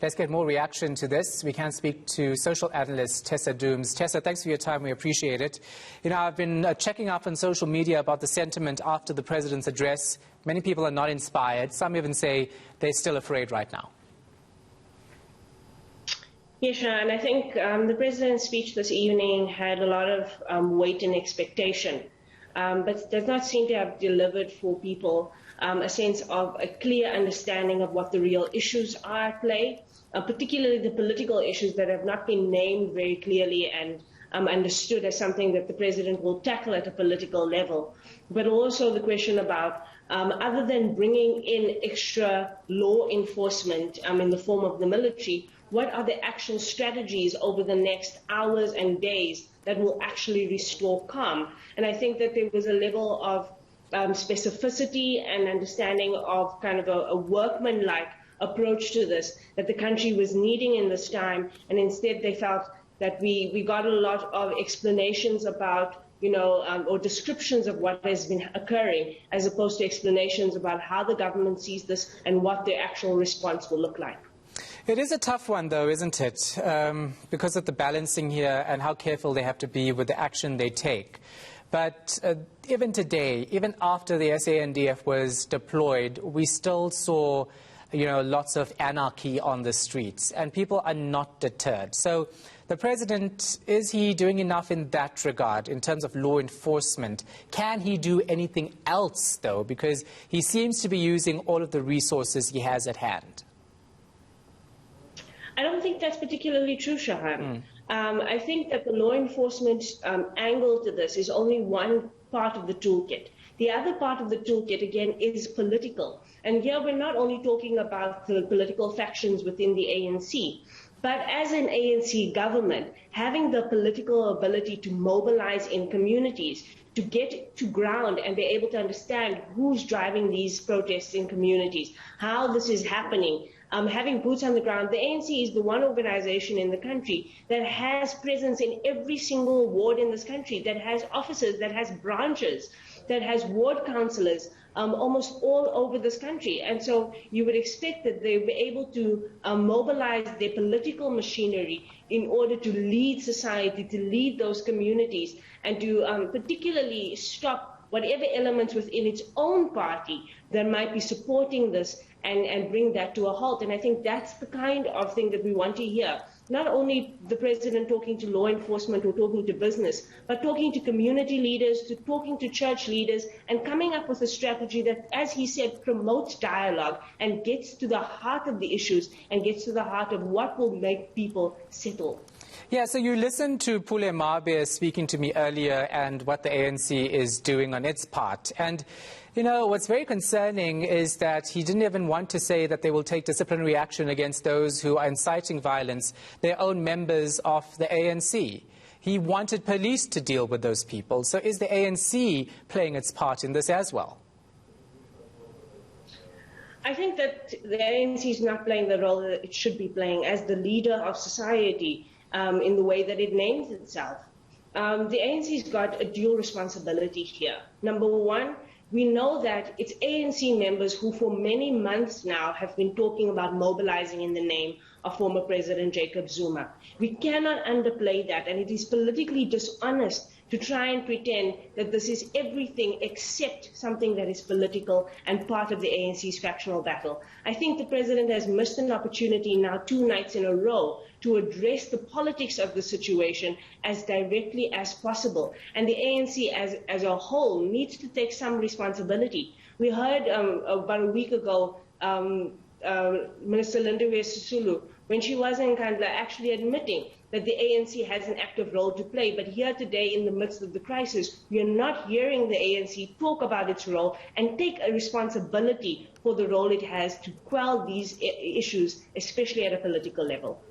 Let's get more reaction to this. We can speak to social analyst Tessa Dooms. Tessa, thanks for your time. We appreciate it. You know, I've been checking up on social media about the sentiment after the president's address. Many people are not inspired. Some even say they're still afraid right now. Yes, Shahan, I think the president's speech this evening had a lot of weight and expectation, but does not seem to have delivered for people a sense of a clear understanding of what the real issues are at play, particularly the political issues that have not been named very clearly and understood as something that the president will tackle at a political level, but also the question about other than bringing in extra law enforcement in the form of the military, what are the action strategies over the next hours and days that will actually restore calm? And I think that there was a level of specificity and understanding of kind of a workmanlike approach to this that the country was needing in this time, and instead they felt that we got a lot of explanations about, or descriptions of what has been occurring, as opposed to explanations about how the government sees this and what the actual response will look like. It is a tough one, though, isn't it? Because of the balancing here and how careful they have to be with the action they take. But even today, even after the SANDF was deployed, we still saw, lots of anarchy on the streets, and people are not deterred. So the president, is he doing enough in that regard in terms of law enforcement? Can he do anything else, though? Because he seems to be using all of the resources he has at hand. I don't think that's particularly true, Shahan. I think that the law enforcement angle to this is only one part of the toolkit. The other part of the toolkit, again, is political. And here we're not only talking about the political factions within the ANC, but as an ANC government, having the political ability to mobilize in communities, to get to ground and be able to understand who's driving these protests in communities, how this is happening. Having boots on the ground, the ANC is the one organization in the country that has presence in every single ward in this country, that has offices, that has branches, that has ward councillors almost all over this country. And so you would expect that they'll be able to mobilize their political machinery in order to lead society, to lead those communities, and to particularly stop whatever elements within its own party that might be supporting this and bring that to a halt. And I think that's the kind of thing that we want to hear. Not only the president talking to law enforcement or talking to business, but talking to community leaders, to talking to church leaders, and coming up with a strategy that, as he said, promotes dialogue and gets to the heart of the issues and gets to the heart of what will make people settle. Yeah, so you listened to Pule Mabe speaking to me earlier and what the ANC is doing on its part. And, what's very concerning is that he didn't even want to say that they will take disciplinary action against those who are inciting violence, their own members of the ANC. He wanted police to deal with those people. So is the ANC playing its part in this as well? I think that the ANC is not playing the role that it should be playing as the leader of society in the way that it names itself. The ANC's got a dual responsibility here. Number one, we know that it's ANC members who for many months now have been talking about mobilizing in the name of former President Jacob Zuma. We cannot underplay that, and it is politically dishonest to try and pretend that this is everything except something that is political and part of the ANC's factional battle. I think the president has missed an opportunity now 2 nights in a row to address the politics of the situation as directly as possible. And the ANC as a whole needs to take some responsibility. We heard about a week ago Minister Lindiwe Sisulu, when she was in Nkandla, actually admitting that the ANC has an active role to play. But here today, in the midst of the crisis, we are not hearing the ANC talk about its role and take a responsibility for the role it has to quell these issues, especially at a political level.